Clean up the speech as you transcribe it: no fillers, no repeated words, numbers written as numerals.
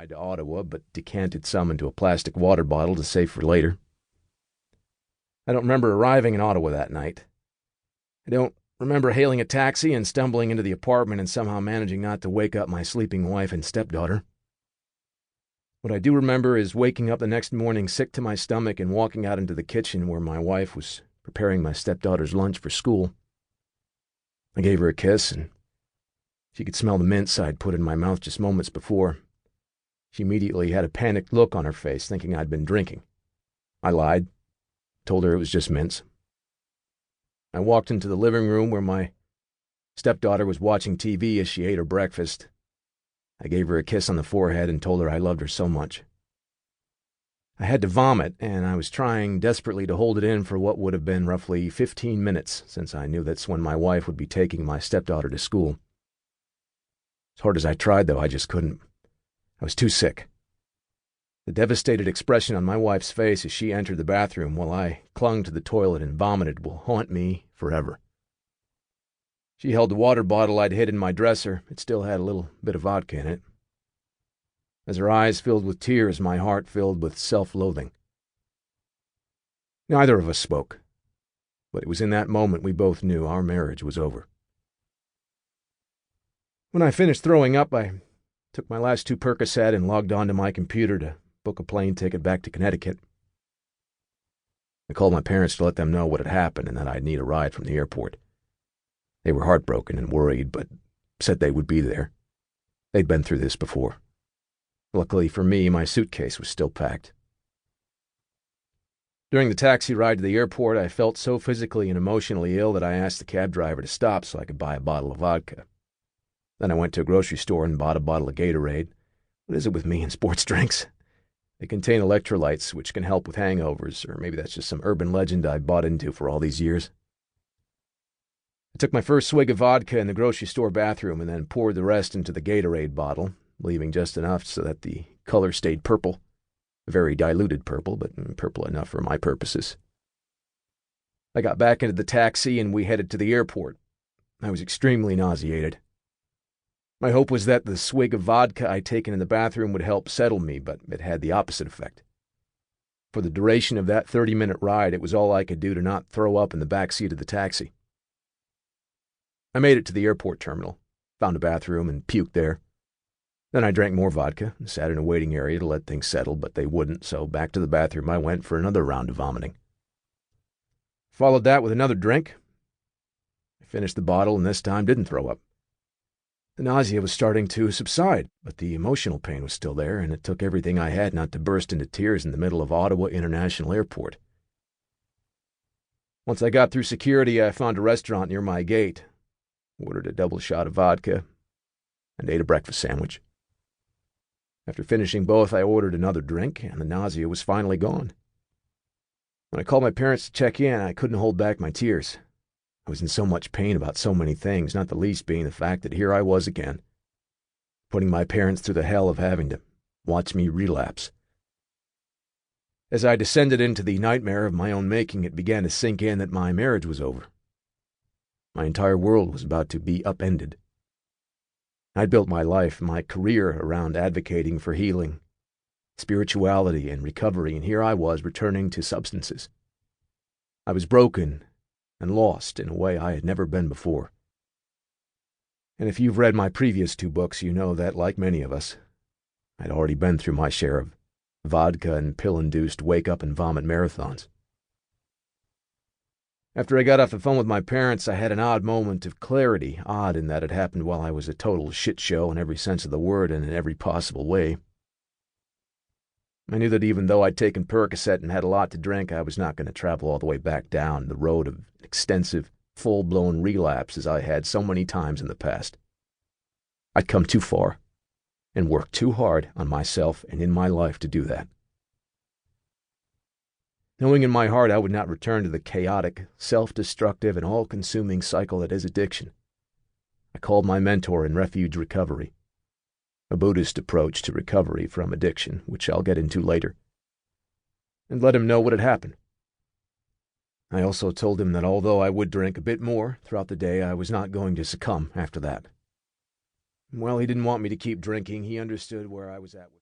ride to Ottawa, but decanted some into a plastic water bottle to save for later. I don't remember arriving in Ottawa that night. I don't remember hailing a taxi and stumbling into the apartment and somehow managing not to wake up my sleeping wife and stepdaughter. What I do remember is waking up the next morning sick to my stomach and walking out into the kitchen where my wife was preparing my stepdaughter's lunch for school. I gave her a kiss, and she could smell the mints I'd put in my mouth just moments before. She immediately had a panicked look on her face, thinking I'd been drinking. I lied, told her it was just mints. I walked into the living room where my stepdaughter was watching TV as she ate her breakfast. I gave her a kiss on the forehead and told her I loved her so much. I had to vomit, and I was trying desperately to hold it in for what would have been roughly 15 minutes, since I knew that's when my wife would be taking my stepdaughter to school. As hard as I tried, though, I just couldn't. I was too sick. The devastated expression on my wife's face as she entered the bathroom while I clung to the toilet and vomited will haunt me forever. She held the water bottle I'd hid in my dresser. It still had a little bit of vodka in it. As her eyes filled with tears, my heart filled with self-loathing. Neither of us spoke, but it was in that moment we both knew our marriage was over. When I finished throwing up, I took my last 2 Percocet and logged onto my computer to book a plane ticket back to Connecticut. I called my parents to let them know what had happened and that I'd need a ride from the airport. They were heartbroken and worried, but said they would be there. They'd been through this before. Luckily for me, my suitcase was still packed. During the taxi ride to the airport, I felt so physically and emotionally ill that I asked the cab driver to stop so I could buy a bottle of vodka. Then I went to a grocery store and bought a bottle of Gatorade. What is it with me and sports drinks? They contain electrolytes, which can help with hangovers, or maybe that's just some urban legend I bought into for all these years. I took my first swig of vodka in the grocery store bathroom and then poured the rest into the Gatorade bottle, leaving just enough so that the color stayed purple. A very diluted purple, but purple enough for my purposes. I got back into the taxi and we headed to the airport. I was extremely nauseated. My hope was that the swig of vodka I'd taken in the bathroom would help settle me, but it had the opposite effect. For the duration of that 30-minute ride, it was all I could do to not throw up in the back seat of the taxi. I made it to the airport terminal, found a bathroom, and puked there. Then I drank more vodka and sat in a waiting area to let things settle, but they wouldn't, so back to the bathroom I went for another round of vomiting. Followed that with another drink. I finished the bottle and this time didn't throw up. The nausea was starting to subside, but the emotional pain was still there, and it took everything I had not to burst into tears in the middle of Ottawa International Airport. Once I got through security, I found a restaurant near my gate, ordered a double shot of vodka, and ate a breakfast sandwich. After finishing both, I ordered another drink, and the nausea was finally gone. When I called my parents to check in, I couldn't hold back my tears. I was in so much pain about so many things, not the least being the fact that here I was again, putting my parents through the hell of having to watch me relapse. As I descended into the nightmare of my own making, it began to sink in that my marriage was over. My entire world was about to be upended. I'd built my life, my career around advocating for healing, spirituality, and recovery, and here I was returning to substances. I was broken and lost in a way I had never been before. And if you've read my previous 2 books, you know that, like many of us, I'd already been through my share of vodka and pill-induced wake-up-and-vomit marathons. After I got off the phone with my parents, I had an odd moment of clarity, odd in that it happened while I was a total shit show in every sense of the word and in every possible way. I knew that even though I'd taken Percocet and had a lot to drink, I was not going to travel all the way back down the road of extensive, full-blown relapse as I had so many times in the past. I'd come too far and worked too hard on myself and in my life to do that. Knowing in my heart I would not return to the chaotic, self-destructive, and all-consuming cycle that is addiction, I called my mentor in Refuge Recovery, a Buddhist approach to recovery from addiction, which I'll get into later, and let him know what had happened. I also told him that although I would drink a bit more throughout the day, I was not going to succumb after that. While he didn't want me to keep drinking, he understood where I was at with